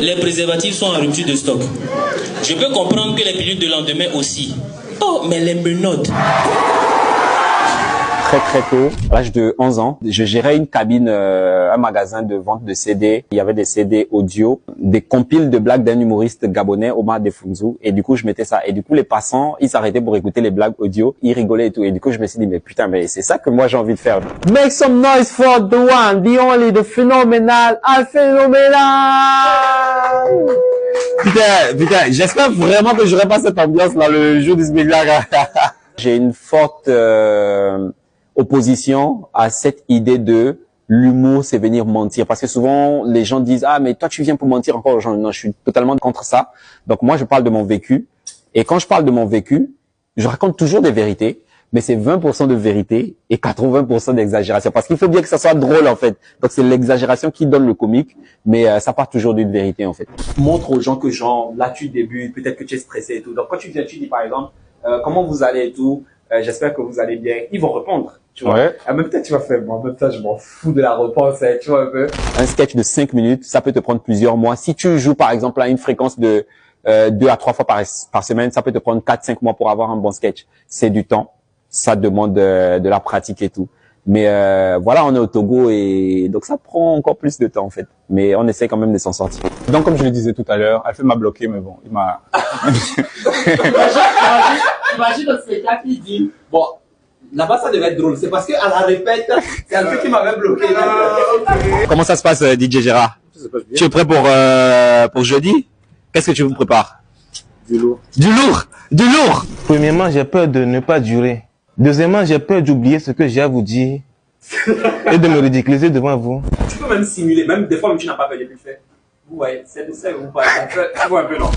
les préservatifs sont en rupture de stock. Je peux comprendre que les pilules de lendemain aussi. Oh, mais les menottes. Très tôt, à l'âge de 11 ans, je gérais une cabine, un magasin de vente de CD. Il y avait des CD audio, des compiles de blagues d'un humoriste gabonais, Omar Defunzu. Et du coup, je mettais ça. Et du coup, les passants, ils s'arrêtaient pour écouter les blagues audio. Ils rigolaient et tout. Et du coup, je me suis dit, mais putain, mais c'est ça que moi j'ai envie de faire. Make some noise for the one, the only, the phenomenal, phénoménal. Putain, j'espère vraiment que j'aurai pas cette ambiance dans le jour du spectacle. J'ai une forte opposition à cette idée de l'humour, c'est venir mentir. Parce que souvent, les gens disent, ah, mais toi, tu viens pour mentir encore aux gens. Non, je suis totalement contre ça. Donc, moi, je parle de mon vécu. Et quand je parle de mon vécu, je raconte toujours des vérités, mais c'est 20% de vérité et 80% d'exagération. Parce qu'il faut bien que ça soit drôle, en fait. Donc, c'est l'exagération qui donne le comique, mais ça part toujours d'une vérité, en fait. Montre aux gens que, genre, là, tu débutes, peut-être que tu es stressé et tout. Donc, quand tu viens, tu dis, par exemple, comment vous allez et tout, j'espère que vous allez bien. Ils vont répondre, tu vois. Ouais. En même temps, tu vas faire, bon, en même temps, je m'en fous de la réponse, tu vois un peu. Un sketch de 5 minutes, ça peut te prendre plusieurs mois. Si tu joues, par exemple, à une fréquence de 2 à 3 fois par semaine, ça peut te prendre 4-5 mois pour avoir un bon sketch. C'est du temps. Ça demande de la pratique et tout. Mais voilà, on est au Togo et donc ça prend encore plus de temps en fait. Mais on essaie quand même de s'en sortir. Donc comme je le disais tout à l'heure, Alfred m'a bloqué, mais bon, il m'a... Imagine le spectacle, il dit, bon, là-bas ça devait être drôle. C'est parce qu'à la répète, c'est un truc qui m'avait bloqué. Okay. Comment ça se passe, DJ Gérard? Tu es prêt pour jeudi? Qu'est-ce que tu me prépares? Du lourd. Du lourd? Du lourd? Premièrement, j'ai peur de ne pas durer. Deuxièmement, j'ai peur d'oublier ce que j'ai à vous dire et de me ridiculiser devant vous. Tu peux même simuler, même des fois même tu n'as pas peur de le faire. Vous voyez, c'est de ça que vous parlez. Tu vois un peu non.